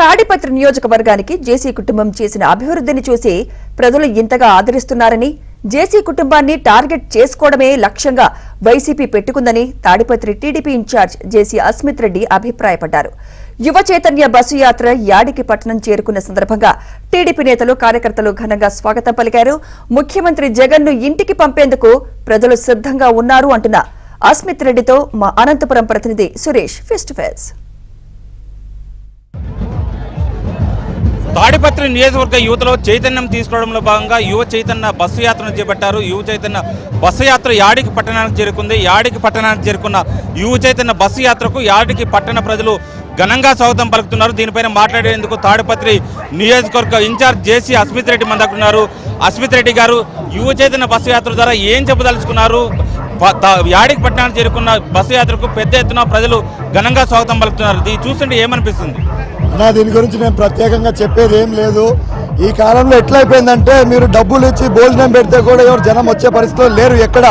తాడిపత్రి నియోజకవర్గానికి జేసీ కుటుంబం చేసిన అభివృద్ధిని చూసి ప్రజలు ఇంతగా ఆదరిస్తున్నారని, జేసీ కుటుంబాన్ని టార్గెట్ చేసుకోవడమే లక్ష్యంగా వైసీపీ పెట్టుకుందని తాడిపత్రి టీడీపీ ఇన్ఛార్జ్ జేసీ అస్మిత్ రెడ్డి అభిప్రాయపడ్డారు. యువ చైతన్య బస్సు యాత్ర యాడికి పట్టణం చేరుకున్న సందర్భంగా టీడీపీ నేతలు, కార్యకర్తలు ఘనంగా స్వాగతం పలికారు. ముఖ్యమంత్రి జగన్ ను ఇంటికి పంపేందుకు ప్రజలు సిద్ధంగా ఉన్నారు అంటున్న అస్మిత్ రెడ్డితో మా అనంతపురం ప్రతినిధి Suresh face to face. Tadipatri నియోజకవర్గ యువతలో చైతన్యం తీసుకోవడంలో భాగంగా యువ చైతన్య బస్సు యాత్రను చేపట్టారు. యువ చైతన్య బస్సు యాత్ర యాడికి పట్టణానికి చేరుకుంది. యాడికి పట్టణానికి చేరుకున్న యువ చైతన్య బస్సు యాత్రకు యాడికి పట్టణ ప్రజలు ఘనంగా స్వాగతం పలుకుతున్నారు. దీనిపైన మాట్లాడేందుకు తాడిపత్రి నియోజకవర్గ ఇన్ఛార్జ్ జేసీ అస్మిత్ రెడ్డి మన దగ్గర ఉన్నారు. అస్మిత్ రెడ్డి గారు, యువ చైతన్య బస్సు యాత్ర ద్వారా ఏం చెప్పదలుచుకున్నారు? యాడికి పట్టణానికి చేరుకున్న బస్సు యాత్రకు పెద్ద ఎత్తున ప్రజలు ఘనంగా స్వాగతం పలుకుతున్నారు. దీన్ని చూస్తుంటే ఏమనిపిస్తుంది? దీని గురించి నేను ప్రత్యేకంగా చెప్పేది ఏం లేదు. ఈ కాలంలో ఎట్లయిపోయిందంటే, మీరు డబ్బులు ఇచ్చి భోజనం పెడితే కూడా ఎవరు జనం వచ్చే పరిస్థితుల్లో లేరు. ఎక్కడ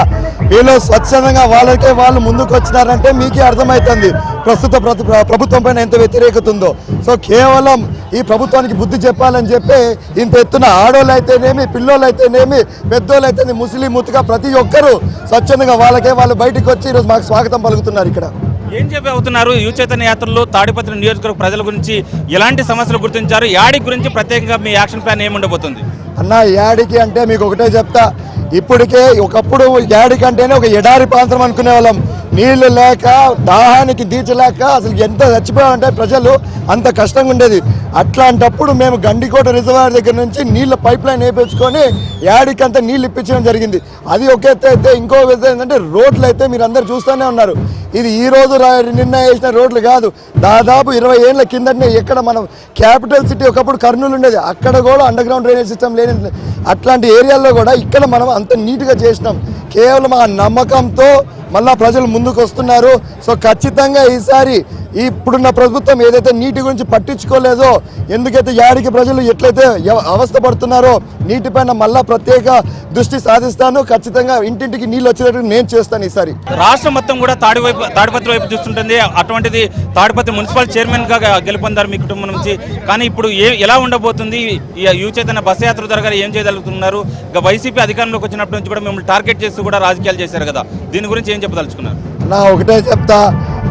వీళ్ళు స్వచ్ఛందంగా వాళ్ళకే వాళ్ళు ముందుకు వచ్చినారంటే మీకే అర్థమవుతుంది ప్రస్తుత ప్రభుత్వం పైన ఎంత వ్యతిరేకత ఉందో. సో కేవలం ఈ ప్రభుత్వానికి బుద్ధి చెప్పాలని చెప్పి ఇంత ఎత్తున ఆడోళ్ళు అయితేనేమి, పిల్లోళ్ళు అయితేనేమి, పెద్దోళ్ళు అయితేనేమి, ముస్లిం ముత్తుగా ప్రతి ఒక్కరూ స్వచ్ఛందంగా వాళ్ళకే వాళ్ళు బయటకు వచ్చి ఈరోజు మాకు స్వాగతం పలుకుతున్నారు. ఇక్కడ ఏం చెప్పి అవుతున్నారు? యువ చైతన్య యాత్రలో తాడిపత్రి నియోజకవర్గ ప్రజల గురించి ఎలాంటి సమస్యలు గుర్తించారు? యాడికి గురించి ప్రత్యేకంగా మీ యాక్షన్ ప్లాన్ ఏముండబోతుంది? అన్న, యాడికి అంటే మీకు ఒకటే చెప్తా. ఇప్పటికే ఒకప్పుడు యాడికి అంటేనే ఒక ఎడారి ప్రాంతం అనుకునే వాళ్ళం. నీళ్లు లేక, దాహానికి తీర్చలేక అసలు ఎంత చచ్చిపోయామంటే ప్రజలు, అంత కష్టంగా ఉండేది. అట్లాంటప్పుడు మేము గండికోట రిజర్వాయర్ దగ్గర నుంచి నీళ్ళ పైప్ లైన్ వేయించుకొని యాడికంతా నీళ్ళు ఇప్పించడం జరిగింది. అది ఒక ఎత్తు అయితే, ఇంకో ఎత్తు ఏంటంటే రోడ్లు అయితే మీరు అందరు చూస్తూనే ఉన్నారు. ఇది ఈ రోజు నిన్న వేసిన రోడ్లు కాదు, దాదాపు 20 ఏళ్ల కిందనే. ఎక్కడ మనం క్యాపిటల్ సిటీ ఒకప్పుడు కర్నూలు ఉండేది, అక్కడ కూడా అండర్ గ్రౌండ్ డ్రైనేజ్ సిస్టమ్ లేని అట్లాంటి ఏరియాల్లో కూడా ఇక్కడ మనం అంత నీట్గా చేసినాం. కేవలం ఆ నమ్మకంతో మళ్ళా ప్రజలు ముందుకు వస్తున్నారు. సో ఖచ్చితంగా ఈసారి ఇప్పుడున్న ప్రభుత్వం ఏదైతే నీటి గురించి పట్టించుకోలేదో, ఎందుకైతే యాడికి ప్రజలు ఎట్లయితే అవస్థ పడుతున్నారో నీటిపైన మళ్ళా ప్రత్యేక దృష్టి సాధిస్తాను. ఖచ్చితంగా ఇంటింటికి నీళ్ళు వచ్చేటట్టు నేను చేస్తాను. ఈసారి రాష్ట్రం మొత్తం కూడా తాడిపత్రి వైపు చూస్తుంటుంది. అటువంటిది తాడిపత్రి మున్సిపల్ చైర్మన్ గా గెలుపొందారు మీ కుటుంబం నుంచి. కానీ ఇప్పుడు ఎలా ఉండబోతుంది? ఈ యువ చైతన్య బస్సు యాత్ర ద్వారా ఏం చేయగలుగుతున్నారు? వైసీపీ అధికారంలోకి వచ్చినప్పటి నుంచి కూడా మిమ్మల్ని టార్గెట్ చేస్తూ కూడా రాజకీయాలు చేశారు కదా, దీని గురించి ఏం చెప్పదలుచుకున్నారు? నా ఒకటే చెప్తా,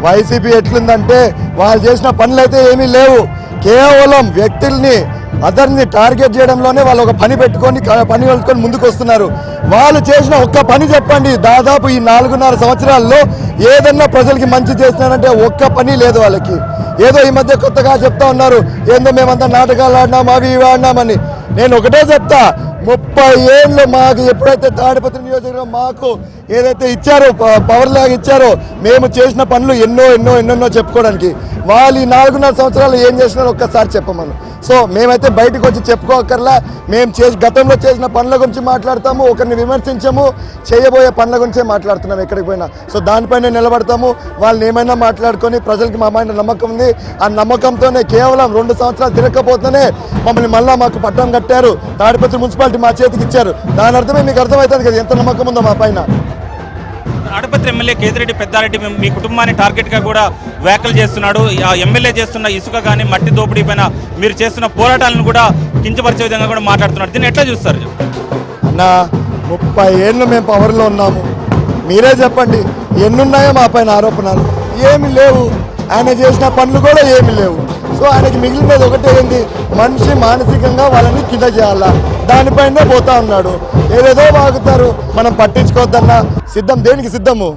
వైసీపీ ఎట్లుందంటే వాళ్ళు చేసిన పనులు అయితే ఏమీ లేవు. కేవలం వ్యక్తుల్ని, అదర్ని టార్గెట్ చేయడంలోనే వాళ్ళు ఒక పని పెట్టుకొని ముందుకు వస్తున్నారు. వాళ్ళు చేసిన ఒక్క పని చెప్పండి. దాదాపు ఈ 4.5 సంవత్సరాల్లో ఏదన్నా ప్రజలకి మంచి చేస్తున్నారంటే ఒక్క పని లేదు వాళ్ళకి. ఏదో ఈ మధ్య కొత్తగా చెప్తా ఉన్నారు, ఏందో మేమంతా నాటకాలు ఆడినాం, అవి ఇవి ఆడినామని. నేను ఒకటే చెప్తా, 30 ఏళ్ళు మాకు ఎప్పుడైతే తాడిపత్రి నియోజకవర్గం మాకు ఏదైతే ఇచ్చారో, పవర్ లాగా ఇచ్చారో, మేము చేసిన పనులు ఎన్నో చెప్పుకోవడానికి. వాళ్ళు ఈ 4.5 సంవత్సరాలు ఏం చేసినారో ఒక్కసారి చెప్పమను. సో మేమైతే బయటకు వచ్చి చెప్పుకోకర్లా. మేము గతంలో చేసిన పనుల గురించి మాట్లాడతాము, ఒకరిని విమర్శించము, చేయబోయే పనుల గురించే మాట్లాడుతున్నాము ఎక్కడికి పోయినా. సో దానిపైన నిలబడతాము. వాళ్ళని ఏమైనా మాట్లాడుకొని ప్రజలకి మా పైన నమ్మకం ఉంది. ఆ నమ్మకంతోనే కేవలం 2 సంవత్సరాలు తిరగకపోతేనే మమ్మల్ని మళ్ళీ మాకు పట్టం కట్టారు. తాడిపత్రి మున్సిపాలిటీ మా చేతికి ఇచ్చారు. దాని అర్థమే మీకు అర్థమవుతుంది కదా ఎంత నమ్మకం ఉందో మా పైన. తాడిపత్రి ఎమ్మెల్యే కేతిరెడ్డి పెద్దారెడ్డి మీ కుటుంబాన్ని టార్గెట్గా కూడా వ్యాఖ్యలు చేస్తున్నాడు. ఆ ఎమ్మెల్యే చేస్తున్న ఇసుక కానీ, మట్టి దోపిడీ పైన మీరు చేస్తున్న పోరాటాలను కూడా కించపరిచే విధంగా కూడా మాట్లాడుతున్నారు. దీన్ని ఎట్లా చూస్తారు? అన్న, 30 ఏళ్ళు మేము పవర్లో ఉన్నాము. మీరే చెప్పండి, ఎన్నున్నాయో మా పైన ఆరోపణలు? ఏమి లేవు. ఆయన చేసిన పనులు కూడా ఏమి లేవు. సో ఆయనకి మిగిలినది ఒకటే ఏంది, మనిషి మానసికంగా వాళ్ళని కింద చేయాలా, దానిపైనే పోతా ఉన్నాడు. ఏదేదో వాగుతారు, మనం పట్టించుకోవద్దన్నా. సిద్ధం దేనికి సిద్ధము?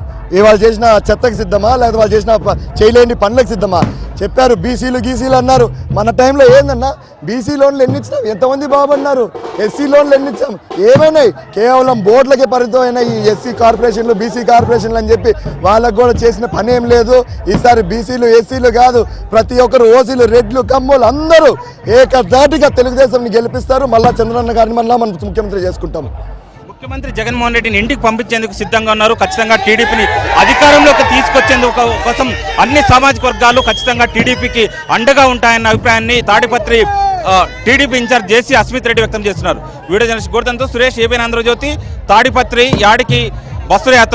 వాళ్ళు చేసిన చెత్తకి సిద్ధమా, లేదా వాళ్ళు చేసిన చేయలేని పనులకు సిద్ధమా? చెప్పారు బీసీలు గీసీలు అన్నారు. మన టైంలో ఏందన్నా, బీసీ లోన్లు ఎన్ని ఇచ్చినాం? ఎంతమంది బాబన్నారు? ఎస్సీ లోన్లు ఎన్ని ఇచ్చాం? ఏమైనాయి? కేవలం బోర్డులకే పరిమితమైన ఈ ఎస్సీ కార్పొరేషన్లు, బీసీ కార్పొరేషన్లు అని చెప్పి వాళ్ళకు కూడా చేసిన పని ఏం లేదు. ఈసారి బీసీలు ఎస్సీలు కాదు, ప్రతి ఒక్కరు ఓసీలు, రెడ్లు, కమ్మోలు అందరూ ఏకధాటిగా తెలుగుదేశంని గెలిపిస్తారు. మళ్ళా చంద్రన్న గారిని మళ్ళీ మనం ముఖ్యమంత్రి చేసుకుంటాము. ముఖ్యమంత్రి జగన్మోహన్ రెడ్డిని ఇంటికి పంపించేందుకు సిద్ధంగా ఉన్నారు. ఖచ్చితంగా టీడీపీని అధికారంలోకి తీసుకొచ్చేందుకు కోసం అన్ని సామాజిక వర్గాలు ఖచ్చితంగా టీడీపీకి అండగా ఉంటాయన్న అభిప్రాయాన్ని తాడిపత్రి టీడీపీ ఇన్ఛార్జ్ జేసీ అస్మిత్ రెడ్డి వ్యక్తం చేస్తున్నారు. Video journalist గోర్ధన్తో Suresh, ABN Andhra Jyothi, Tadipatri యాడికి బస్సు యాత్ర.